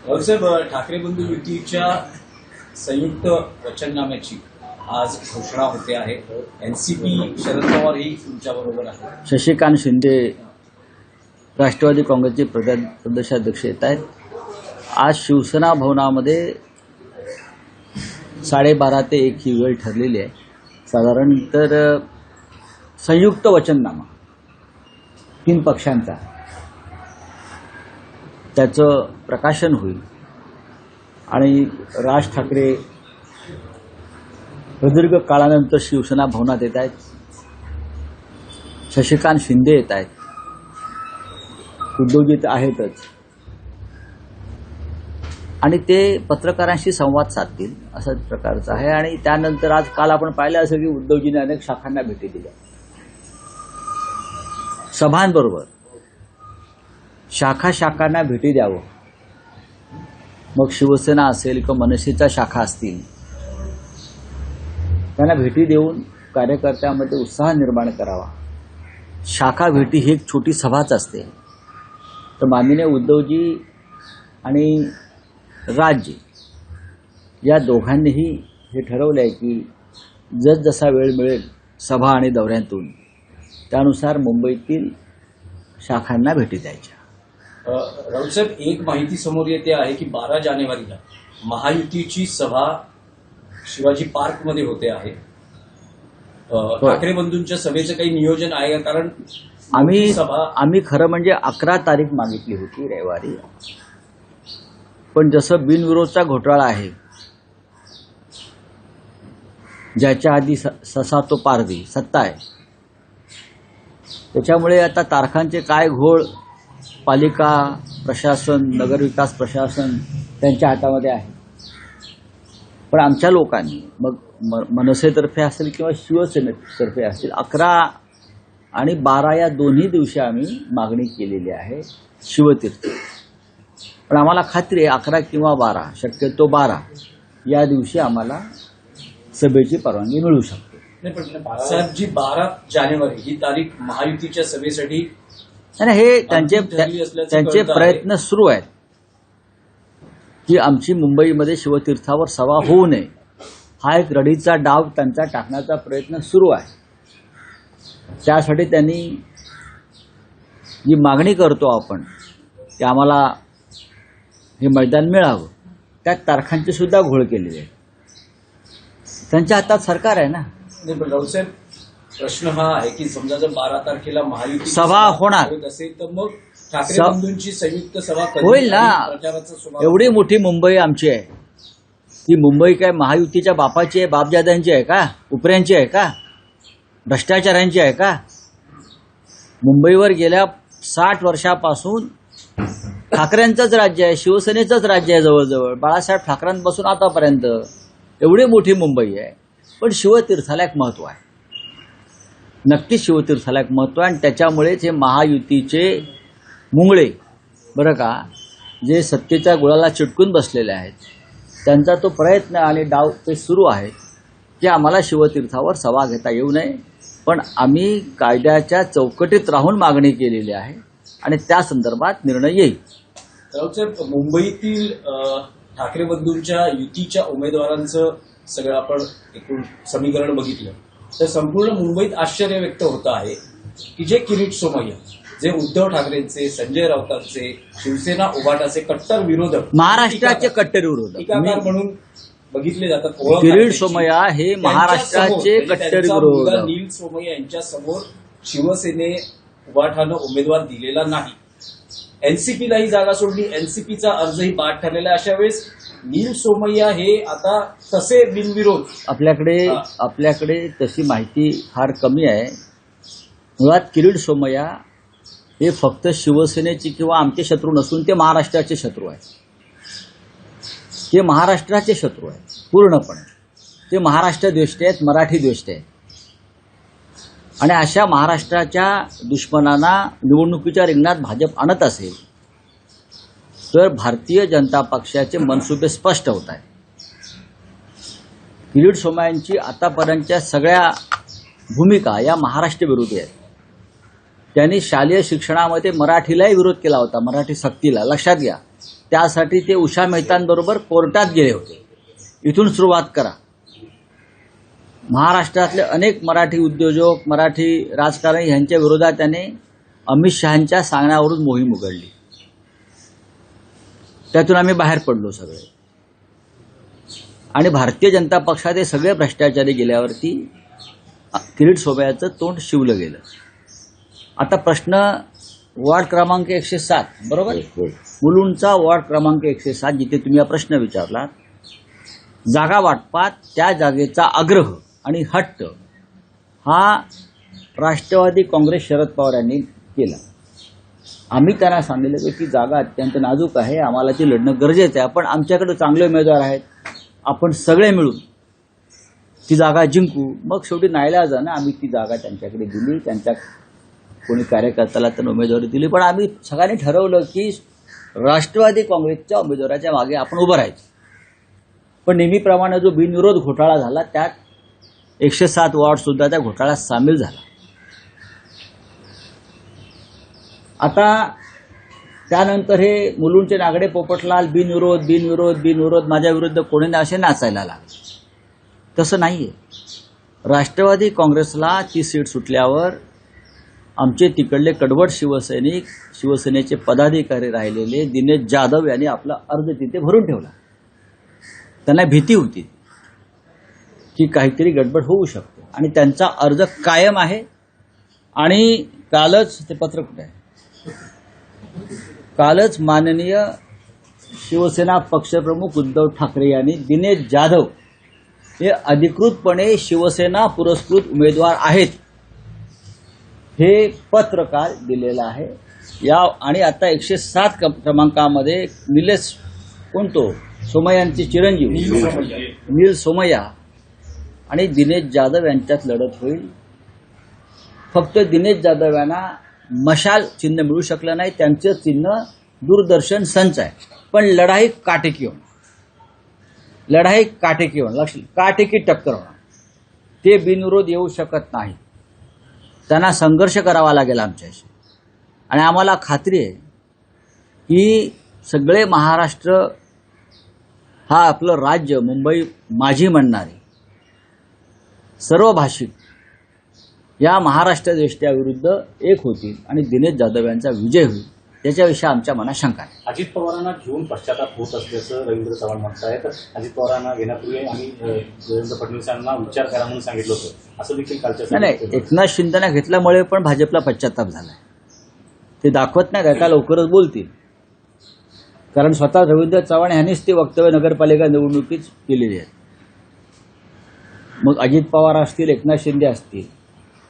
साहेब, ठाकरे बंधू युतीच्या संयुक्त वचननाम्याची आज घोषणा होते आहे. एनसीपी शरद पवार ही तुमच्याबरोबर आहे. शशिकांत शिंदे राष्ट्रवादी काँग्रेसचे प्रदेशाध्यक्ष येत आहेत. आज शिवसेना भवनामध्ये 12:30 ते 1 ही वेळ ठरलेली आहे. साधारण तर संयुक्त वचननामा 3 पक्षांचा त्याचं प्रकाशन होईल आणि राज ठाकरे प्रदीर्घ काळानंतर शिवसेना भवनात येत आहेत. शशिकांत शिंदे येत आहेत. उद्धवजी आहेतच आणि ते पत्रकारांशी संवाद साधतील अशाच प्रकारचं आहे. आणि त्यानंतर आज काल आपण पाहिलं असेल की उद्धवजींनी अनेक शाखांना भेटी दिल्या. सभांबरोबर शाखांना भेटी द्यावं. मग शिवसेना असेल किंवा मनसेच्या शाखा असतील त्यांना भेटी देऊन कार्यकर्त्यांमध्ये उत्साह निर्माण करावा. शाखा भेटी ही एक छोटी सभाच असते. तर माननीय उद्धवजी आणि राजजी या दोघांनीही हे ठरवलं आहे की जसा वेळ मिळेल सभा आणि दौऱ्यांतून त्यानुसार मुंबईतील शाखांना भेटी द्यायच्या. राऊत साहेब, एक माहिती समोर येते आहे की 12 जानेवारीला महायुतीची सभा शिवाजी पार्कमध्ये होते आहे. ठाकरे बंधूंच्या सभेचं काही नियोजन आहे का? कारण आम्ही खरं म्हणजे 11 तारीख मागितली होती रविवारी. पण जसं बिनविरोधचा घोटाळा आहे ज्याच्या आधी ससा तो पारधी सत्ता आहे त्याच्यामुळे आता तारखांचे काय घोळ पालिका प्रशासन नगरविकास प्रशासन त्यांच्या हातामध्ये आहे. पण आमच्या लोकांनी मग मनसेतर्फे असेल किंवा शिवसेनेतर्फे असेल 11 आणि 12 या दोन्ही दिवशी आम्ही मागणी केलेली आहे शिवतीर्थ. पण आम्हाला खात्री आहे 11 किंवा 12 शक्यतो 12 या दिवशी आम्हाला सभेची परवानगी मिळू शकते. साहेब, जी 12 जानेवारी ही तारीख महायुतीच्या सभेसाठी हे त्यांचे प्रयत्न सुरू आहेत की आमची मुंबईमध्ये शिवतीर्थावर सभा होऊ नये. हा एक रडीचा डाव त्यांचा टाकण्याचा प्रयत्न सुरू आहे. त्यासाठी त्यांनी जी मागणी करतो आपण की आम्हाला हे मैदान मिळावं त्या तारखांचे सुद्धा घोळ केलेले आहेत. त्यांच्या हातात सरकार आहे ना. राऊतसाहेब, प्रश्न हा आहे की समजा जर 12 तारखेला महायुती सभा होणार असेल तर मग ठाकरे बंधूंची संयुक्त सभा होईल ना. एवढी मोठी मुंबई आमची आहे. ती मुंबई काय महायुतीच्या बापाची आहे, बापजाद्यांची आहे का? उपऱ्यांची आहे का? भ्रष्टाचारांची आहे का? मुंबईवर गेल्या 60 वर्षापासून ठाकरेंचंच राज्य आहे, शिवसेनेचंच राज्य आहे. जवळजवळ बाळासाहेब ठाकरेंपासून आतापर्यंत एवढी मोठी मुंबई आहे. पण शिवतीर्थाला एक महत्व आहे. नक्कीच शिवतीर्थाला एक महत्व आहे. आणि त्याच्यामुळेच हे महायुतीचे मुंगळे बरं का जे सत्तेच्या गुळाला चिटकून बसलेले आहेत त्यांचा तो प्रयत्न आणि डाव ते सुरू आहे की आम्हाला शिवतीर्थावर सभा घेता येऊ नये. पण आम्ही कायद्याच्या चौकटीत राहून मागणी केलेली आहे आणि त्या संदर्भात निर्णय येईल. राऊतसाहेब, मुंबईतील ठाकरे बंधूंच्या युतीच्या उमेदवारांचं सगळं आपण एकूण समीकरण बघितलं तर संपूर्ण मुंबईत आश्चर्य व्यक्त होत आहे की जे किरीट सोमय्या, जे उद्धव ठाकरेंचे, संजय राऊतांचे, शिवसेना उभाटाचे कट्टर विरोधक, महाराष्ट्राचे कट्टर विरोधक टीकाकार म्हणून बघितले जातात. किरीट सोमय्या हे महाराष्ट्राचे कट्टर विरोधक. नील सोमय्या यांच्या समोर शिवसेने उभाटानं उमेदवार दिलेला नाही. एनसीपीला ही जागा सोडली. एनसीपीचा अर्जही बाद ठरलेला आहे. अशा वेळेस नील सोमय्या हे आता तसे बिनविरोध आपल्याकडे तशी माहिती फार कमी आहे. मुळात किरीट सोमय्या हे फक्त शिवसेनेची किंवा आमचे शत्रू नसून ते महाराष्ट्राचे शत्रू आहेत. ते महाराष्ट्राचे शत्रू आहेत पूर्णपणे. ते महाराष्ट्र द्वेष्टे आहेत, मराठी द्वेष्टे आहेत. आणि अशा महाराष्ट्राच्या दुश्मनांना निवडणुकीच्या रिंगणात भाजप आणत असेल तर भारतीय जनता पक्षाचे मनसुबे स्पष्ट होत आहेत. किरीट सोमय्यांची आतापर्यंतच्या सगळ्या भूमिका या महाराष्ट्र विरोधी आहेत. त्यांनी शालेय शिक्षणामध्ये मराठीलाही विरोध केला होता, मराठी सक्तीला. लक्षात घ्या, त्यासाठी ते उषा मेहतांबरोबर कोर्टात गेले होते. इथून सुरुवात करा. महाराष्ट्रातले अनेक मराठी उद्योजक, मराठी राजकारणी यांच्या विरोधात त्याने अमित शहांच्या सांगण्यावरून मोहीम उघडली. त्यातून आम्ही बाहेर पडलो सगळे. आणि भारतीय जनता पक्षात हे सगळे भ्रष्टाचारी गेल्यावरती किरीट सोमय्याचं तोंड शिवलं गेलं. आता प्रश्न वॉर्ड क्रमांक 107 बरोबर, मुलुंडचा वॉर्ड क्रमांक 107 जिथे तुम्ही हा प्रश्न विचारलात, जागा वाटपात त्या जागेचा आग्रह आणि हट्ट हा राष्ट्रवादी काँग्रेस शरद पवार यांनी केला. आम्ही त्यांना सांगितलं की ती जागा अत्यंत नाजूक आहे, आम्हाला ती लढणं गरजेचं आहे, पण आमच्याकडे चांगले उमेदवार आहेत, आपण सगळे मिळून ती जागा जिंकू. मग शेवटी नाईलाजानं आम्ही ती जागा त्यांच्याकडे दिली. त्यांच्या कोणी कार्यकर्त्याला तर उमेदवारी दिली, पण आम्ही सगळ्यांनी ठरवलं की राष्ट्रवादी काँग्रेसच्या उमेदवाराच्या मागे आपण उभं राहायचं. पण नेहमीप्रमाणे जो बिनविरोध घोटाळा झाला त्यात 107 वॉर्ड सुद्धा त्या घोटाळ्यात सामील झाला. आता त्यानंतर हे मुलुंडचे नागडे पोपटलाल बिनविरोध बिनविरोध बिनविरोध माझ्या विरुद्ध कोणी नाही असे नाचायला लागले. तसं नाहीये. राष्ट्रवादी काँग्रेसला ती सीट सुटल्यावर आमचे तिकडले कडवट शिवसैनिक, शिवसेनेचे पदाधिकारी राहिलेले दिनेश जाधव यांनी आपला अर्ज तिथे भरून ठेवला. त्यांना भीती होती की काहीतरी गडबड होऊ शकते आणि त्यांचा अर्ज कायम आहे. आणि कालच ते पत्र कुठे आहे, कालच माननीय शिवसेना पक्षप्रमुख उद्धव ठाकरे यांनी दिनेश जाधव हे अधिकृतपणे शिवसेना पुरस्कृत उमेदवार आहेत हे पत्र काल दिलेलं आहे. या आणि आता 107 क्रमांकामध्ये निलेश कोणतो सोमय्यांचे चिरंजीव नील सोमय्या आणि दिनेश जाधव यांच्यात लढत होईल. फक्त दिनेश जाधव यांना मशाल चिन्ह मिळू शकलं नाही. त्यांचं चिन्ह दूरदर्शन संच आहे. पण लढाई काटेकी होणार, लढाई काटेकी होणार, काटेकी टक्कर होणार. ते बिनविरोध येऊ शकत नाही. त्यांना संघर्ष करावा लागेल आमच्याशी. आणि आम्हाला खात्री आहे की सगळे महाराष्ट्र हा आपलं राज्य मुंबई माझी म्हणणारे सर्व भाषिक या महाराष्ट्र देशाविरुद्ध एक होतील आणि दिनेश जाधव यांचा विजय होईल याच्याविषयी आमच्या मनात शंका आहे. अजित पवारांना घेऊन पश्चाताप होत असल्याचं रवींद्र चव्हाण म्हणतायत. अजित पवारांना घेण्यापूर्वी आम्ही देवेंद्र फडणवीस यांना विचार करा म्हणून सांगितलं होतं, असं देखील कालच्या नाही. एकनाथ शिंदेना घेतल्यामुळे पण भाजपला पश्चाताप झालाय. ते दाखवत नाही, आता लवकरच बोलतील. कारण स्वतः रवींद्र चव्हाण यांनीच ते वक्तव्य नगरपालिका निवडणुकीत केलेली आहेत. मग अजित पवार असतील, एकनाथ शिंदे असतील,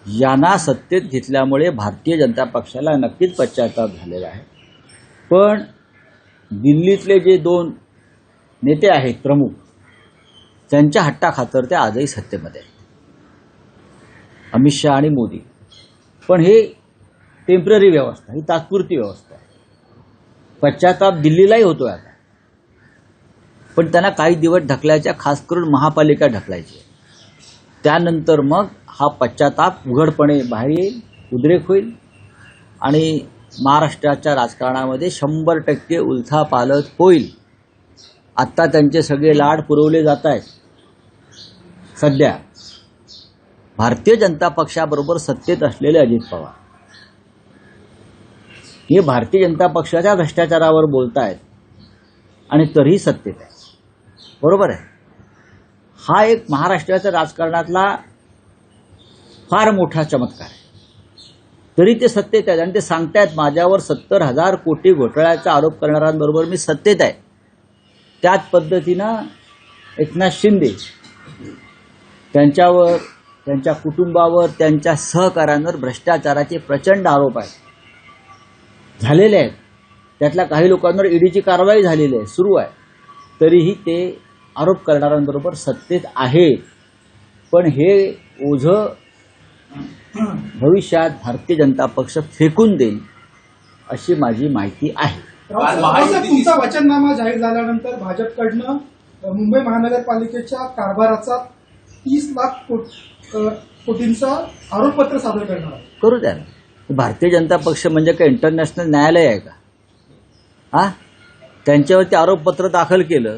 यांना सत्तेत घेतल्यामुळे भारतीय जनता पक्षाला नक्कीच पश्चाताप झालेला आहे. पण दिल्लीतले जे 2 नेते आहेत प्रमुख, त्यांच्या हट्टाखातर ते आजही सत्तेमध्ये आहेत, अमित शहा आणि मोदी. पण हे टेम्पररी व्यवस्था, ही तात्पुरती व्यवस्था आहे. पश्चाताप दिल्लीलाही होतोय आता, पण त्यांना काही दिवस ढकलायच्या, खास करून महापालिका ढकलायची. त्यानंतर मग हा पश्चाताप उघडपणे बाहेर येईल, उद्रेक होईल आणि महाराष्ट्राच्या राजकारणामध्ये 100% उलथापालथ होईल. आत्ता त्यांचे सगळे लाड पुरवले जात आहेत. सध्या भारतीय जनता पक्षाबरोबर सत्तेत असलेले अजित पवार हे भारतीय जनता पक्षाच्या भ्रष्टाचारावर बोलतायत आणि तरीही सत्तेत आहे. बरोबर आहे. हा एक महाराष्ट्राच्या राजकारणातला फार मोठा चमत्कार आहे. तरी ते सत्तेत आहेत आणि ते सांगतायत माझ्यावर 70,000 कोटी घोटाळ्याचा आरोप करणाऱ्यांबरोबर मी सत्तेत आहे. त्याच पद्धतीनं एकनाथ शिंदे त्यांच्यावर, त्यांच्या कुटुंबावर, त्यांच्या सहकाऱ्यांवर भ्रष्टाचाराचे प्रचंड आरोप आहेत, झालेले आहेत. त्यातल्या काही लोकांवर ईडीची कारवाई झालेली आहे, सुरू आहे. तरीही ते आरोप करणाऱ्यांबरोबर सत्तेत आहे. पण हे ओझं भविष्यात भारतीय जनता पक्ष फेकून देईल अशी माझी माहिती आहे. तुमचा वचननामा जाहीर झाल्यानंतर भाजपकडनं मुंबई महानगरपालिकेच्या कारभाराचा 30 लाख कोटींचा आरोपपत्र सादर करणार आहे. करू द्या ना. भारतीय जनता पक्ष म्हणजे काय इंटरनॅशनल न्यायालय आहे का? हा, त्यांच्यावरती आरोपपत्र दाखल केलं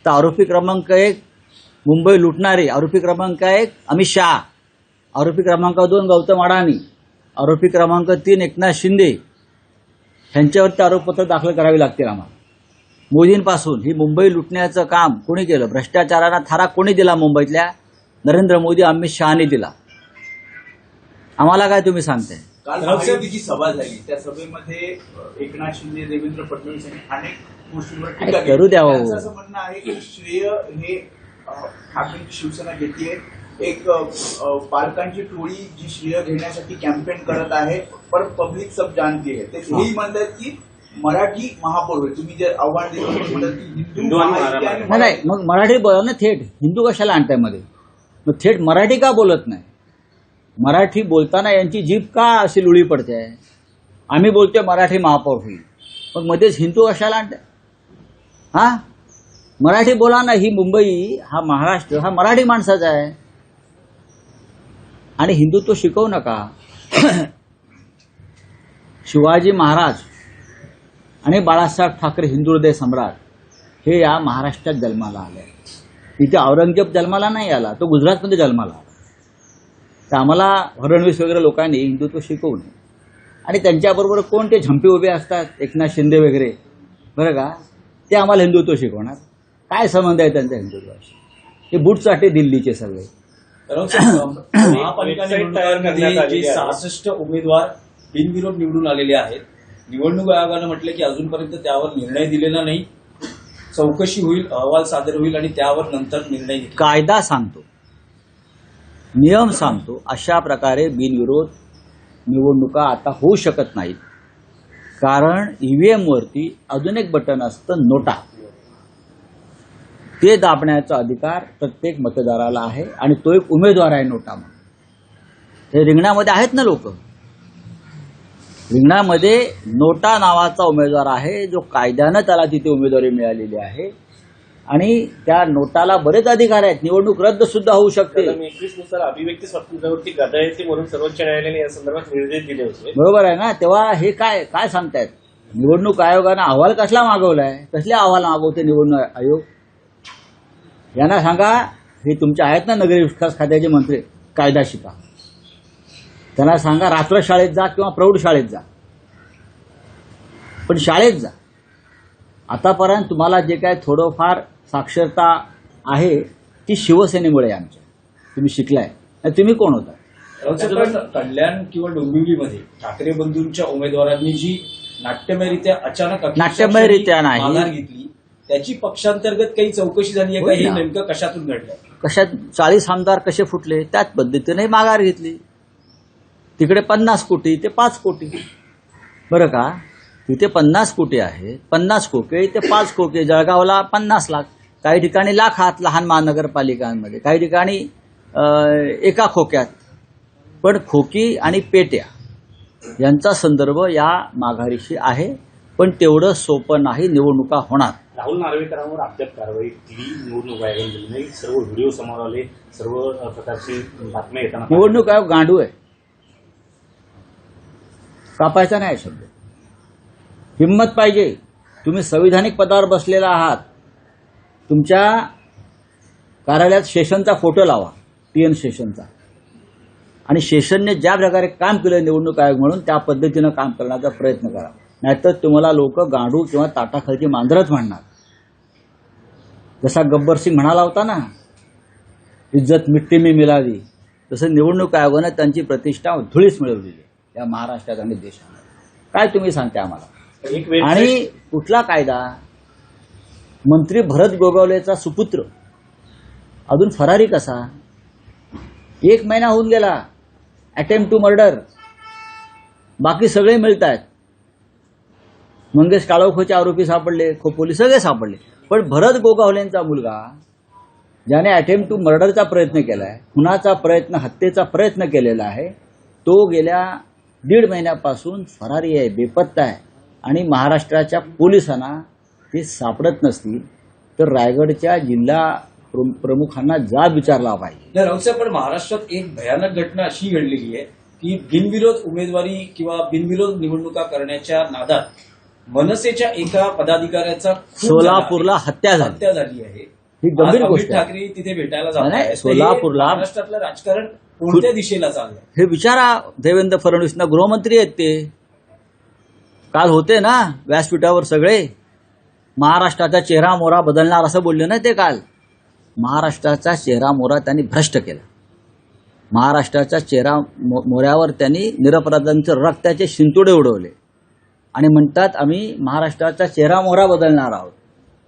तर आरोपी क्रमांक 1 मुंबई लुटणारे, आरोपी क्रमांक 1 अमित शहा, आरोपी क्रमांक 2 गौतम अडाणी, आरोपी क्रमांक 3 एकनाथ शिंदे ह्यांच्यावरती आरोपपत्र दाखल करावी लागतील आम्हाला. मोदींपासून ही मुंबई लुटण्याचं काम कोणी केलं? भ्रष्टाचाराला थारा कोणी दिला? मुंबईतल्या नरेंद्र मोदी अमित शहाने दिला. आम्हाला काय तुम्ही सांगताय? काल महायुतीची सभा झाली, त्या सभेमध्ये एकनाथ शिंदे, देवेंद्र फडणवीस यांनी अनेक गोष्टींवर टीका केली. करू द्या हो. त्यांचं असं म्हणणं आहे की श्रेय हे ठाकरेंची शिवसेना घेतलीये. एक पालकांची टोळी जी श्रेय घेण्यासाठी कॅम्पेन करत आहे, पर पब्लिक सब जानती है. ते हेही म्हणतात की मराठी महापौर होईल. तुम्ही जे आव्हान दिलं होतं की हिंदू महायुती आणि नाही, मग मराठी बोला ना. थेट हिंदू कशाला आणताय मध्ये? मग थेट मराठी का बोलत नाही? मराठी बोलताना यांची जीभ का अशी लुळी पडते? आम्ही बोलतोय मराठी महापौर होईल, मग मध्येच हिंदू कशाला आणताय? हा, मराठी बोला ना. ही मुंबई, हा महाराष्ट्र, हा मराठी माणसाचा आहे. आणि हिंदुत्व शिकवू नका. शिवाजी महाराज आणि बाळासाहेब ठाकरे हिंदू हृदय सम्राट हे या महाराष्ट्रात जन्माला आले. तिथे औरंगजेब जन्माला नाही आला, तो गुजरातमध्ये जन्माला आला. तर आम्हाला फडणवीस वगैरे लोकांनी हिंदुत्व शिकवू नये. आणि त्यांच्याबरोबर कोण ते झंपे उभे असतात, एकनाथ शिंदे वगैरे, बरं का, ते आम्हाला हिंदुत्व शिकवणार. काय संबंध आहे त्यांचा हिंदुत्वाशी? हे बूट चाटे दिल्लीचे सगळे. महापालिका निवडणुकांमध्ये जे 66 उमेदवार बिनविरोध निवडून आलेले आहेत, निवडणूक आयोगानं म्हटलं की अजूनपर्यंत त्यावर निर्णय दिलेला नाही. चौकशी होईल, अहवाल सादर होईल आणि त्यावर नंतर निर्णय घेईल. कायदा सांगतो, नियम सांगतो, अशा प्रकारे बिनविरोध निवडणुका आता होऊ शकत नाहीत. कारण ईव्हीएम वरती अजून एक बटन असतं, नोटा. ते दाबण्याचा अधिकार प्रत्येक मतदाराला आहे आणि तो एक उमेदवार आहे नोटा म्हणून. हे रिंगणामध्ये आहेत ना लोक. रिंगणामध्ये नोटा नावाचा उमेदवार आहे, जो कायद्यानं त्याला तिथे उमेदवारी मिळालेली आहे. आणि त्या नोटाला बरेच अधिकार आहेत. निवडणूक रद्द सुद्धा होऊ शकते. 21 नुसार अभिव्यक्ती स्वातंत्र्यावरती गदा येते म्हणून सर्वोच्च न्यायालयाने या संदर्भात निर्देश दिले होते. बरोबर आहे ना. तेव्हा हे काय काय सांगतायत? निवडणूक आयोगानं अहवाल कसला मागवलाय? कसले अहवाल मागवते निवडणूक आयोग? यांना सांगा, हे तुमचे आहेत ना नगरी विकास खात्याचे मंत्री, कायदा शिका. त्यांना सांगा रात्र शाळेत जा किंवा प्रौढ शाळेत जा, पण शाळेत जा. आतापर्यंत तुम्हाला जे काय थोडंफार साक्षरता आहे ती शिवसेनेमुळे आमच्या. तुम्ही शिकलाय, तुम्ही कोण होता? कल्याण किंवा डोंबिवलीमध्ये ठाकरे बंधूंच्या उमेदवारांनी जी नाट्यमयरित्या अचानक नाट्यमयरित्या नाही. माघार घेतली, त्याची पक्षांतर्गत काही चौकशी झाली आहे का? हे नेमकं कशातून घडलं? कशात 40 आमदार कसे फुटले त्याच पद्धतीने माघार घेतली. तिकडे 50 कोटी ते 5 कोटी, बरं का. तिथे 50 कोटी आहे, 50 खोके, इथे 5 खोके. जळगावला 50 लाख, काही ठिकाणी लाखात लहान महानगरपालिकांमध्ये, काही ठिकाणी एका खोक्यात. पण खोकी आणि पेट्या यांचा संदर्भ या माघारीशी आहे. पण तेवढं सोपं नाही निवडणुका होणार. राहुल नार्वेकरांवर अद्याप कारवाई केली निवडणूक आयोगाने दिली नाही. सर्व व्हिडिओ समोर आले, सर्व प्रकारची बातम्या येताना निवडणूक आयोग गांडू आहे. कापायचा नाही शब्द. हिंमत पाहिजे. तुम्ही संविधानिक पदावर बसलेला आहात. तुमच्या कार्यालयात शेषनचा फोटो लावा, TN शेषनचा. आणि शेषनने ज्या प्रकारे काम केलं निवडणूक आयोग म्हणून त्या पद्धतीनं काम करण्याचा प्रयत्न करा. नाहीतर तुम्हाला लोक गांडू किंवा ताटाखालची मांजरच म्हणणार. जसा गब्बर सिंग म्हणाला होता ना, इज्जत मिट्टी में मिलावी, तसं निवडणूक आयोगानं त्यांची प्रतिष्ठा धुळीस मिळवलेली या महाराष्ट्रात आणि देशात. काय तुम्ही सांगता आम्हाला? आणि कुठला कायदा? मंत्री भरत गोगावलेचा सुपुत्र अजून फरारी कसा? 1 महिना होऊन गेला. अटेम्प्ट टू मर्डर, बाकी सगळे मिळत आहेत. मंगेश काळोखोचे आरोपी सापडले, खोपोली सगळे सापडले. पण भरत गोगावलेंचा मुलगा, ज्याने अटेम्प्ट टू मर्डरचा प्रयत्न केलाय, खुनाचा प्रयत्न, हत्येचा प्रयत्न केलेला आहे, तो गेल्या 1.5 महिन्यापासून फरारी आहे, बेपत्ता आहे. आणि महाराष्ट्राच्या पोलिसांना ते सापडत नसतील तर रायगडच्या जिल्हा प्रमुखांना जाब विचारला पाहिजे. राऊतसाहेब, पण महाराष्ट्रात एक भयानक घटना अशी घडलेली आहे की बिनविरोध उमेदवारी किंवा बिनविरोध निवडणुका करण्याच्या नादात मनसेच्या एका पदाधिकाऱ्याचा खून सोलापूरला हत्या झाली. हत्या झाली आहे. ही गंभीर आज गोष्ट अमित आहे. ठाकरे तिथे भेटायला जात नाही, आहेत. सोलापूरला- महाराष्ट्रातलं राजकारण कोणत्या दिशेला चाललंय? हे विचारा देवेंद्र फडणवीसना, गृहमंत्री आहेत ते. काल होते ना व्यासपीठावर सगळे, महाराष्ट्राचा चेहरा मोहरा बदलणार असं बोलले ना ते काल. महाराष्ट्राचा चेहरा मोहरा त्यांनी भ्रष्ट केला. महाराष्ट्राच्या चेहरा मोहऱ्यावर त्यांनी निरपराधांचे रक्ताचे शिंतोडे उडवले आणि म्हणतात आम्ही महाराष्ट्राचा चेहरा मोहरा बदलणार आहोत.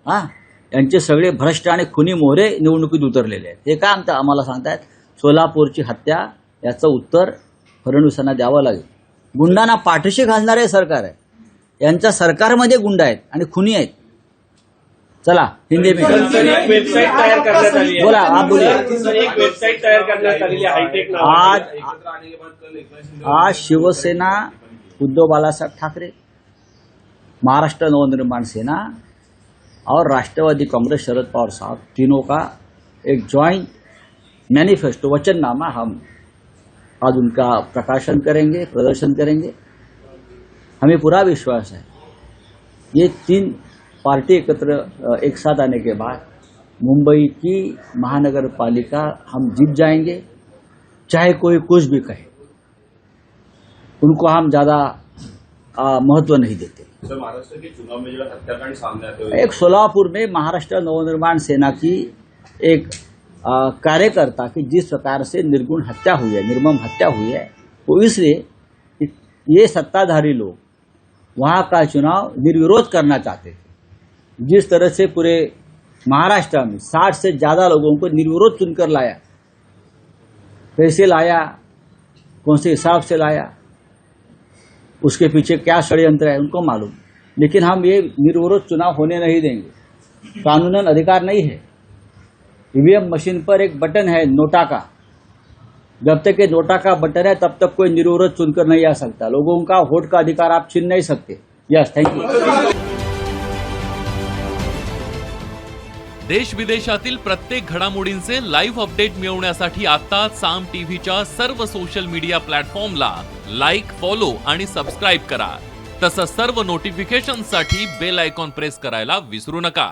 हा, यांचे सगळे भ्रष्ट आणि खुनी मोहरे निवडणुकीत उतरलेले आहेत. हे का आम्हाला सांगतायत? सोलापूरची हत्या, याचं उत्तर फडणवीसांना द्यावं लागेल. गुंडांना पाठीशी घालणारे सरकार आहे. यांच्या सरकारमध्ये गुंड आहेत आणि खुनी आहेत. चला हिंदी में सर, एक वेबसाईट तयार करण्यात आली आहे. बोला, आप बोलिए. सर, एक वेबसाईट तयार करण्यात आलेली आहे हायटेक आज शिवसेना उद्धव बालासाहेब ठाकरे, महाराष्ट्र नवनिर्माण सेना और राष्ट्रवादी कांग्रेस शरद पवार साहब तीनों का एक ज्वाइंट मैनिफेस्टो वचननामा हम आज उनका प्रकाशन करेंगे, प्रदर्शन करेंगे. हमें पूरा विश्वास है ये तीन पार्टी एकत्र एक साथ आने के बाद मुंबई की महानगर पालिका हम जीत जाएंगे, चाहे कोई कुछ भी कहे. उनको हम ज्यादा महत्व नहीं देते. सर, महाराष्ट्र के चुनाव में जो हत्याकांड सामने आते हुए एक सोलापुर में महाराष्ट्र नवनिर्माण सेना की एक कार्यकर्ता की जिस प्रकार से निर्गुण हत्या हुई है, निर्मम हत्या हुई है, वो इसलिए ये सत्ताधारी लोग वहां का चुनाव निर्विरोध करना चाहते थे. जिस तरह से पूरे महाराष्ट्र में 60 से ज्यादा लोगों को निर्विरोध चुनकर लाया, कैसे लाया, कौन से हिसाब से लाया, उसके पीछे क्या षड्यंत्र है उनको मालूम. लेकिन हम ये निर्विरोध चुनाव होने नहीं देंगे. कानूनन अधिकार नहीं है. ईवीएम मशीन पर एक बटन है नोटा का, जब तक ये नोटा का बटन है तब तक कोई निर्विरोध चुनकर नहीं आ सकता. लोगों का वोट का अधिकार आप छीन नहीं सकते. Yes, thank you. देश विदेशातील प्रत्येक घडामोडींचे लाईव्ह अपडेट मिळवण्यासाठी आता साम टीव्हीच्या सर्व सोशल मीडिया प्लॅटफॉर्मला लाईक, फॉलो आणि सबस्क्राईब करा. तसंच सर्व नोटिफिकेशनसाठी बेल आयकॉन प्रेस करायला विसरू नका.